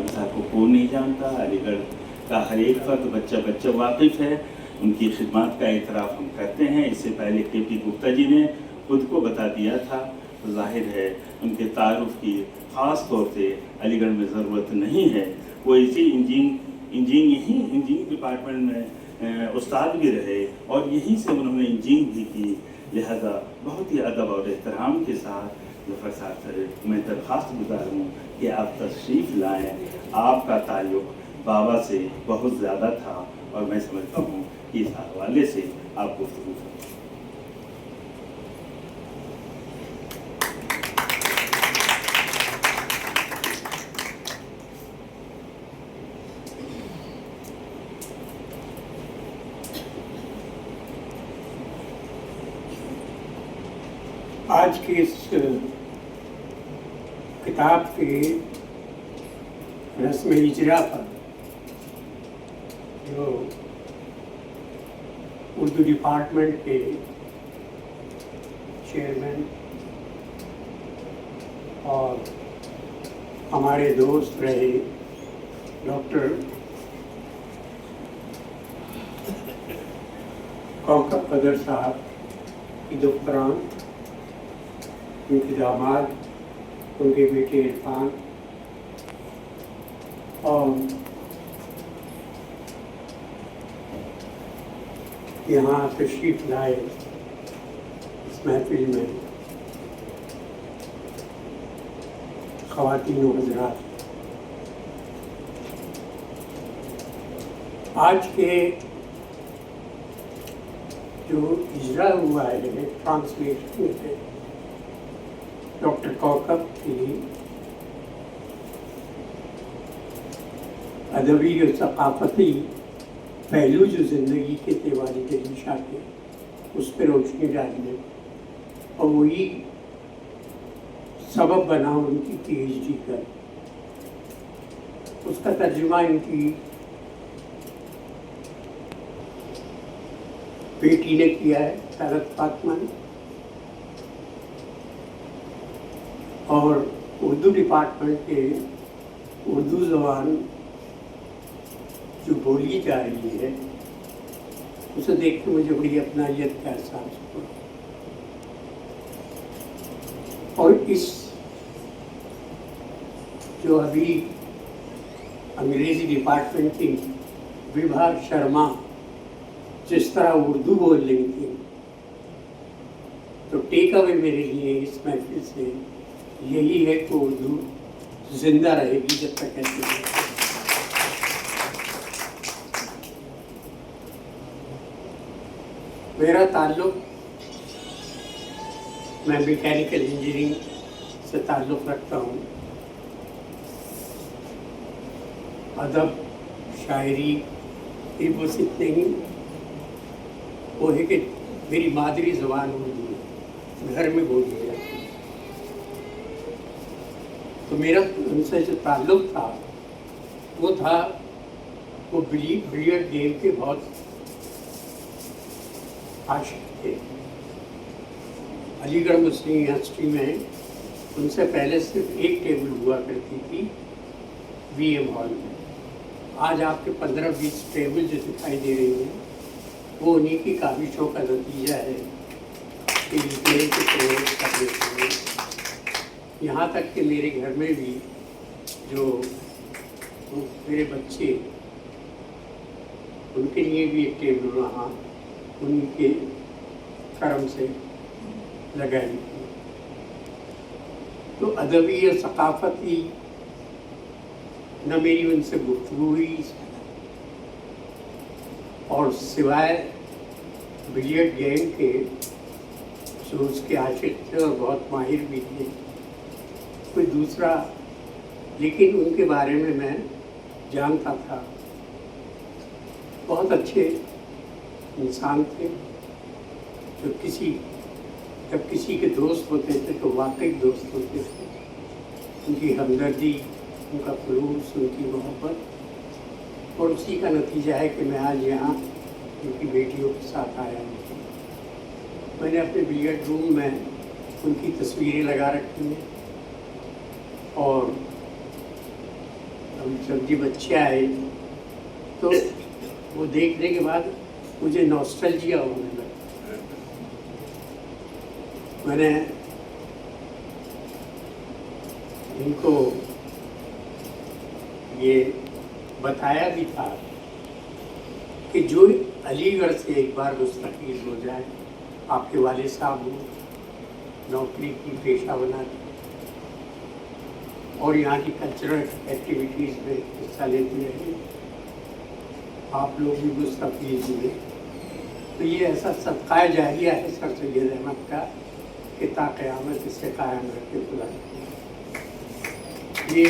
साहब को कौन नहीं जानता, अलीगढ़ का हर एक फर्द बच्चा बच्चा वाकिफ़ है। उनकी खिदमत का एतराफ़ हम करते हैं। इससे पहले KP गुप्ता जी ने खुद को बता दिया था, तो जाहिर है उनके तारुफ की ख़ास तौर से अलीगढ़ में ज़रूरत नहीं है। वो इसी इंजीनियरिंग डिपार्टमेंट में उस्ताद भी रहे और यहीं से उन्होंने इंजीनियरिंग भी की। लिहाजा बहुत ही अदब और एहतराम के साथ ज़फ़र साहब से मैं दरख्वास्त गुजार हूँ कि आप तशरीफ़ लाएँ। आपका ताल्लुक़ बाबा से बहुत ज़्यादा था और मैं समझता हूँ कि इस हवाले से आप गुफ्तगू करें। आज के इस किताब के रस्म इजरा पर जो उर्दू डिपार्टमेंट के चेयरमैन और हमारे दोस्त रहे डॉक्टर कौकब कदर साहब की दुख्तरान, उनके दामाद, उनके बेटे इरफान और यहाँ तशरीफ़ लाए इस महफिल में ख़वातीन व हज़रात। आज के जो इजरा हुआ है, ट्रांसलेशन है डॉक्टर कौकब की अदबी और सकाफती पहलू जो ज़िंदगी के थे वालिद अली शाह के, उस पर रोशनी डालने और वही सबब बना उनकी PhD का। उसका तर्जुमा इनकी बेटी ने किया है, सारत फातिमा ने, और उर्दू डिपार्टमेंट के उर्दू ज़बान जो बोली जा रही है उसे देख के मुझे बड़ी अपनायत का एहसास हुआ। और इस जो अभी अंग्रेज़ी डिपार्टमेंट की विभा शर्मा जिस तरह उर्दू बोल रही थी, तो टेक अवे मेरे लिए इस महफिल से यही है कि उर्दू जिंदा रहेगी जब तक ऐसे है। मेरा ताल्लुक़, मैं मैकेनिकल इंजीनियरिंग से ताल्लुक़ रखता हूँ। अदब, शायरी ये बस इतने ही वो है कि मेरी मादरी ज़बान उर्दू है, घर में बोली जाती है। तो मेरा उनसे जो ताल्लुक़ था वो बिलियर्ड गेम के बहुत आशिक थे। अलीगढ़ मुस्लिम यूनिवर्सिटी में उनसे पहले सिर्फ एक टेबल हुआ करती थी VM हॉल में। आज आपके 15-20 टेबल जो दिखाई दे रही हैं वो उन्हीं की काविशों का नतीजा है कि के प्रयोग करने के। यहाँ तक कि मेरे घर में भी जो मेरे बच्चे, उनके लिए भी एक टेबल वहाँ उनके करम से लगाई थी। तो अदबी और सकाफती न मेरी उनसे गुफ्तगू हुई, और सिवाय बिलियर्ड गेम के जो उसके आशिक थे और बहुत माहिर भी थे, कोई दूसरा, लेकिन उनके बारे में मैं जानता था। बहुत अच्छे इंसान थे जो जब किसी के दोस्त होते थे तो वाकई दोस्त होते थे। उनकी हमदर्दी, उनका खलूस, उनकी मोहब्बत, और उसी का नतीजा है कि मैं आज यहाँ उनकी बेटियों के साथ आया हूँ। मैंने अपने बिलियर्ड रूम में उनकी तस्वीरें लगा रखी हैं और जब जी बच्चे आए तो वो देखने के बाद मुझे नॉस्टैल्जिया होने लगा। मैंने इनको ये बताया भी था कि जो अलीगढ़ से एक बार मुस्तकील हो जाए, आपके वालिद साहब को नौकरी की पेशा बना दी और यहाँ की कल्चरल एक्टिविटीज़ में हिस्सा लेते रहे, आप लोग भी मुस्तकील हुए, तो ये ऐसा सदका जारिया है सर सैयद अहमद का कि ता क़यामत इसे कायम रखे खुदा। ये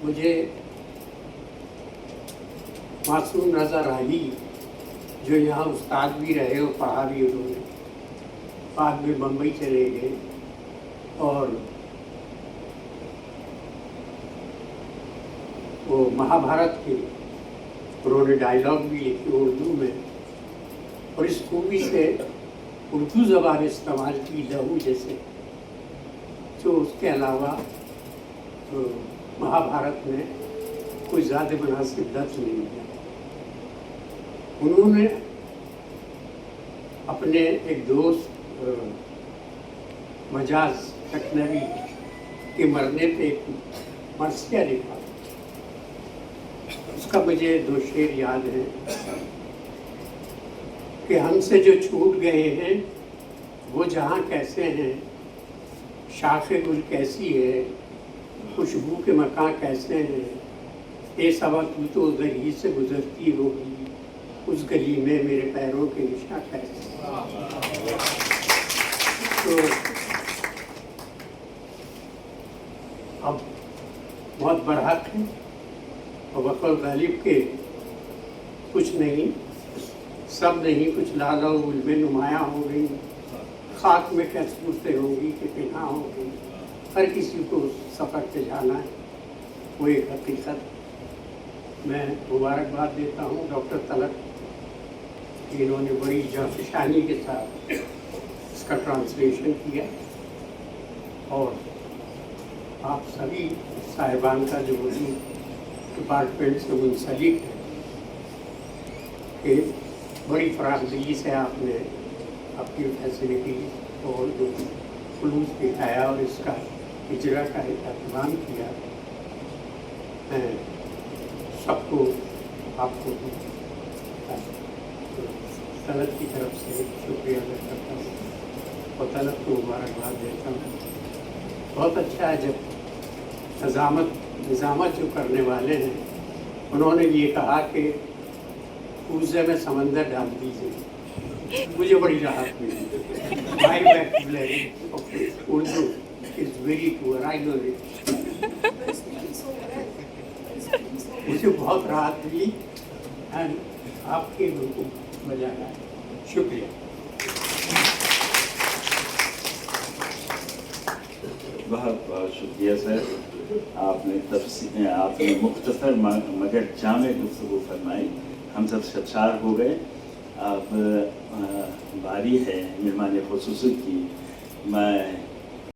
मुझे मासूम रज़ा राही जो यहाँ उस्ताद भी रहे और पढ़ा भी उन्होंने, बाद में बम्बई चले गए और वो महाभारत के उन्होंने डायलॉग भी लिखे उर्दू में, और इस खूबी से उर्दू ज़बान इस्तेमाल की लहू जैसे, जो उसके अलावा तो महाभारत में कोई ज़्यादा मुनासिब लफ्ज़ नहीं है। उन्होंने अपने एक दोस्त मजाज लखनवी के मरने पे एक मरसिया लिखा, उसका मुझे दो शेर याद है कि हमसे जो छूट गए हैं वो जहाँ कैसे हैं, शाखे गुल कैसी है, खुशबू के मकान कैसे हैं, ये सबा तू तो उधर ही से गुजरती होगी, उस गली में मेरे पैरों के निशान कैसे। तो अब बहुत बरहक है और बकौल गालिब के कुछ नहीं सब नहीं, कुछ लाला गुल में नुमायाँ हो गई, खाक में क्या सूरतें होंगी कि पिना हो गई, हर किसी को सफ़र पे जाना है, वो एक हकीकत। मैं मुबारकबाद देता हूँ डॉक्टर तलत, इन्होंने बड़ी जाफशानी के साथ इसका ट्रांसलेशन किया, और आप सभी साहिबान का जो वही डिपार्टमेंट से मुंसलिक है कि बड़ी फराखदिली से आपने अपनी फैसिलिटी और जो खुलूस दिखाया और इसका इजरा का एहतमाम किया। मैं सबको आपको तलत की तरफ से शुक्रिया अदा करता हूँ और तलत को मुबारकबाद देता हूँ। बहुत अच्छा है जब निज़ामत जो करने वाले हैं उन्होंने ये कहा कि कूज़े में समंदर डाल दीजिए, मुझे बड़ी राहत मिली। My vocabulary Urdu is very poor, I know it. मुझे बहुत राहत मिली एंड आपके बिल्कुल मजा आया। शुक्रिया। बहुत बहुत शुक्रिया सर, आपने मुख्तसर मगर जामे गुफ्तगू फरमाई, हम सब सरशार हो गए। अब बारी है मेहमान खुसूसी की। मैं